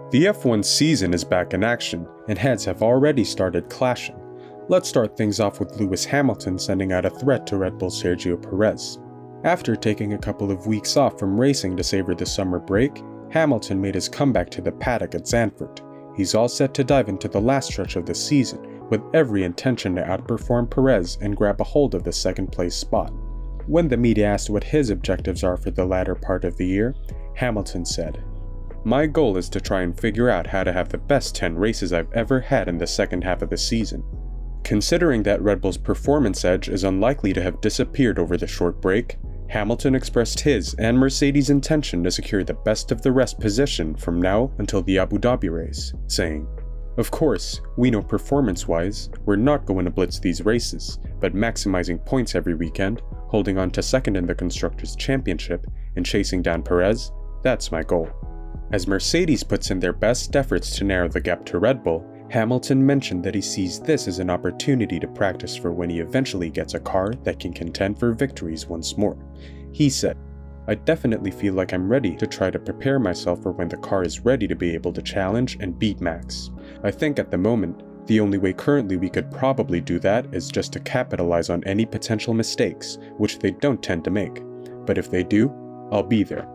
The F1 season is back in action, and heads have already started clashing. Let's start things off with Lewis Hamilton sending out a threat to Red Bull's Sergio Perez. After taking a couple of weeks off from racing to savor the summer break, Hamilton made his comeback to the paddock at Zandvoort. He's all set to dive into the last stretch of the season, with every intention to outperform Perez and grab a hold of the second place spot. When the media asked what his objectives are for the latter part of the year, Hamilton said, "My goal is to try and figure out how to have the best 10 races I've ever had in the second half of the season." Considering that Red Bull's performance edge is unlikely to have disappeared over the short break, Hamilton expressed his and Mercedes' intention to secure the best of the rest position from now until the Abu Dhabi race, saying, "Of course, we know performance-wise, we're not going to blitz these races, but maximizing points every weekend, holding on to second in the Constructors' Championship, and chasing down Perez, that's my goal." As Mercedes puts in their best efforts to narrow the gap to Red Bull, Hamilton mentioned that he sees this as an opportunity to practice for when he eventually gets a car that can contend for victories once more. He said, "I definitely feel like I'm ready to try to prepare myself for when the car is ready to be able to challenge and beat Max. I think at the moment, the only way currently we could probably do that is just to capitalize on any potential mistakes, which they don't tend to make. But if they do, I'll be there."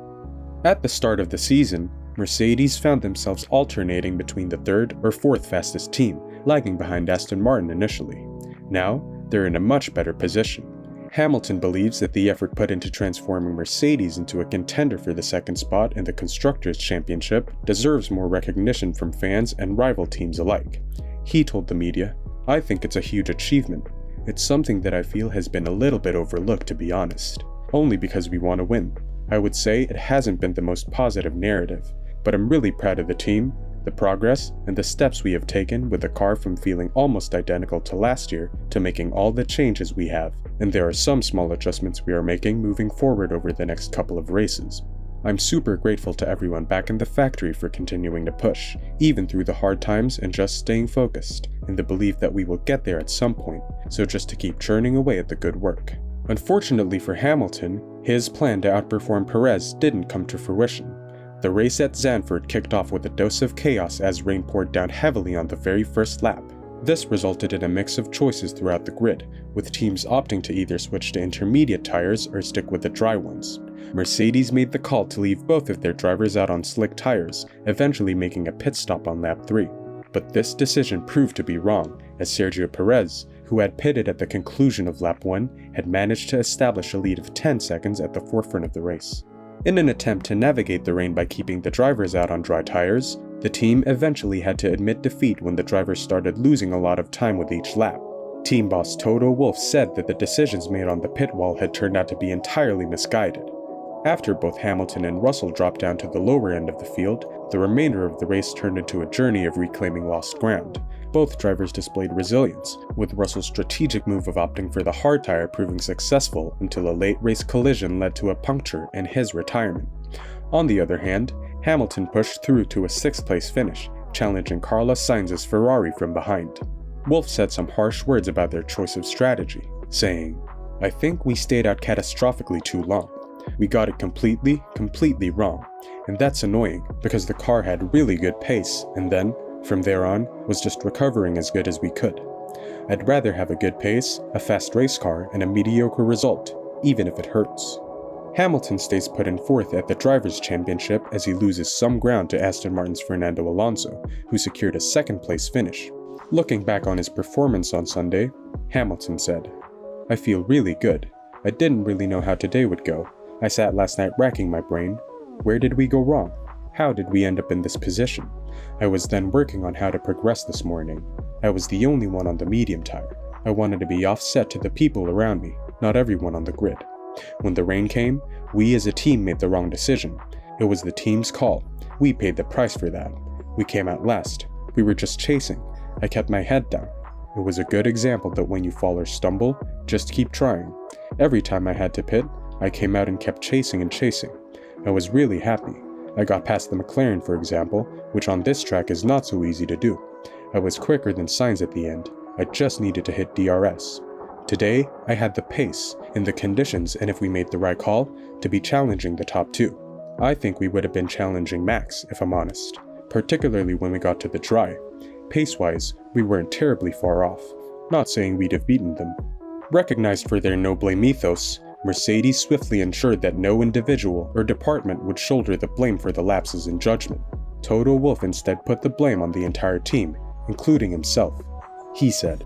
At the start of the season, Mercedes found themselves alternating between the third or fourth fastest team, lagging behind Aston Martin initially. Now, they're in a much better position. Hamilton believes that the effort put into transforming Mercedes into a contender for the second spot in the Constructors' Championship deserves more recognition from fans and rival teams alike. He told the media, "I think it's a huge achievement. It's something that I feel has been a little bit overlooked, to be honest, only because we want to win. I would say it hasn't been the most positive narrative, but I'm really proud of the team, the progress, and the steps we have taken with the car from feeling almost identical to last year to making all the changes we have, and there are some small adjustments we are making moving forward over the next couple of races. I'm super grateful to everyone back in the factory for continuing to push, even through the hard times, and just staying focused, in the belief that we will get there at some point, so just to keep churning away at the good work." Unfortunately for Hamilton, his plan to outperform Perez didn't come to fruition. The race at Zandvoort kicked off with a dose of chaos as rain poured down heavily on the very first lap. This resulted in a mix of choices throughout the grid, with teams opting to either switch to intermediate tires or stick with the dry ones. Mercedes made the call to leave both of their drivers out on slick tires, eventually making a pit stop on lap 3. But this decision proved to be wrong, as Sergio Perez, who had pitted at the conclusion of lap 1, had managed to establish a lead of 10 seconds at the forefront of the race. In an attempt to navigate the rain by keeping the drivers out on dry tires, the team eventually had to admit defeat when the drivers started losing a lot of time with each lap. Team boss Wolff said that the decisions made on the pit wall had turned out to be entirely misguided. After both Hamilton and Russell dropped down to the lower end of the field, the remainder of the race turned into a journey of reclaiming lost ground. Both drivers displayed resilience, with Russell's strategic move of opting for the hard tire proving successful until a late race collision led to a puncture and his retirement. On the other hand, Hamilton pushed through to a 6th place finish, challenging Carlos Sainz's Ferrari from behind. Wolff said some harsh words about their choice of strategy, saying, "I think we stayed out catastrophically too long. We got it completely wrong, and that's annoying because the car had really good pace, and then, from there on, was just recovering as good as we could. I'd rather have a good pace, a fast race car, and a mediocre result, even if it hurts." Hamilton stays put in 4th at the Drivers' Championship as he loses some ground to Aston Martin's Fernando Alonso, who secured a 2nd place finish. Looking back on his performance on Sunday, Hamilton said, "I feel really good. I didn't really know how today would go. I sat last night racking my brain. Where did we go wrong? How did we end up in this position? I was then working on how to progress this morning. I was the only one on the medium tire. I wanted to be offset to the people around me, not everyone on the grid. When the rain came, we as a team made the wrong decision. It was the team's call. We paid the price for that. We came out last. We were just chasing. I kept my head down. It was a good example that when you fall or stumble, just keep trying. Every time I had to pit, I came out and kept chasing and chasing. I was really happy. I got past the McLaren, for example, which on this track is not so easy to do. I was quicker than Sainz at the end. I just needed to hit DRS. Today, I had the pace, and the conditions, and if we made the right call, to be challenging the top 2. I think we would have been challenging Max, if I'm honest. particularly when we got to the dry. Pace-wise, we weren't terribly far off, not saying we'd have beaten them. Recognized for their no-blame ethos, Mercedes swiftly ensured that no individual or department would shoulder the blame for the lapses in judgment. Toto Wolff instead put the blame on the entire team, including himself. He said,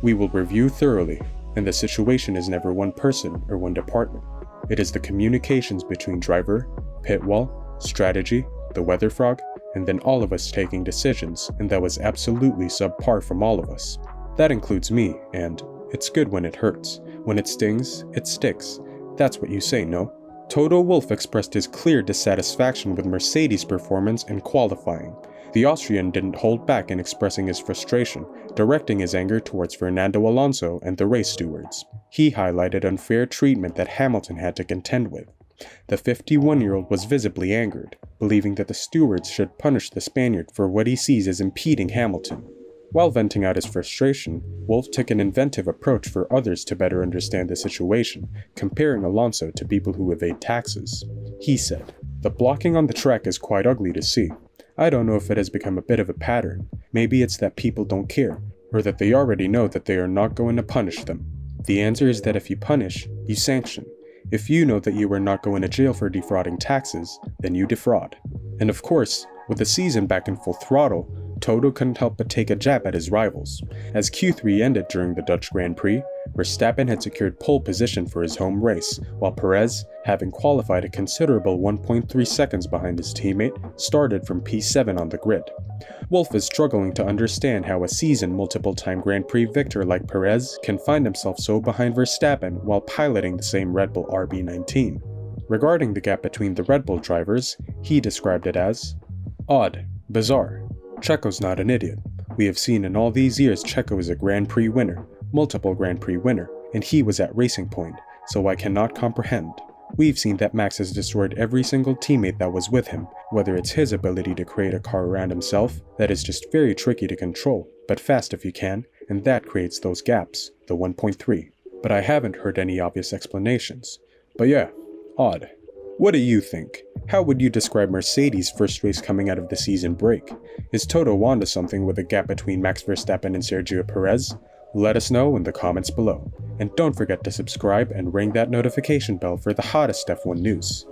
"We will review thoroughly, and the situation is never one person or one department. It is the communications between driver, pit wall, strategy, the weather frog, and then all of us taking decisions, and that was absolutely subpar from all of us. That includes me, and it's good when it hurts. When it stings, it sticks. That's what you say, no?" Toto Wolff expressed his clear dissatisfaction with Mercedes' performance in qualifying. The Austrian didn't hold back in expressing his frustration, directing his anger towards Fernando Alonso and the race stewards. He highlighted unfair treatment that Hamilton had to contend with. The 51-year-old was visibly angered, believing that the stewards should punish the Spaniard for what he sees as impeding Hamilton. While venting out his frustration, Wolff took an inventive approach for others to better understand the situation, comparing Alonso to people who evade taxes. He said, "The blocking on the track is quite ugly to see. I don't know if it has become a bit of a pattern. Maybe it's that people don't care, or that they already know that they are not going to punish them. The answer is that if you punish, you sanction. If you know that you are not going to jail for defrauding taxes, then you defraud." And of course, with the season back in full throttle, Toto couldn't help but take a jab at his rivals. As Q3 ended during the Dutch Grand Prix, Verstappen had secured pole position for his home race, while Perez, having qualified a considerable 1.3 seconds behind his teammate, started from P7 on the grid. Wolff is struggling to understand how a seasoned multiple-time Grand Prix victor like Perez can find himself so behind Verstappen while piloting the same Red Bull RB19. Regarding the gap between the Red Bull drivers, he described it as odd, bizarre. Checo's not an idiot. We have seen in all these years Checo is a Grand Prix winner, multiple Grand Prix winner, and he was at Racing Point, so I cannot comprehend. We've seen that Max has destroyed every single teammate that was with him, whether it's his ability to create a car around himself that is just very tricky to control, but fast if you can, and that creates those gaps, the 1.3. But I haven't heard any obvious explanations. But yeah, odd. What do you think? How would you describe Mercedes' first race coming out of the season break? Is Toto onto something with a gap between Max Verstappen and Sergio Perez? Let us know in the comments below. And don't forget to subscribe and ring that notification bell for the hottest F1 news.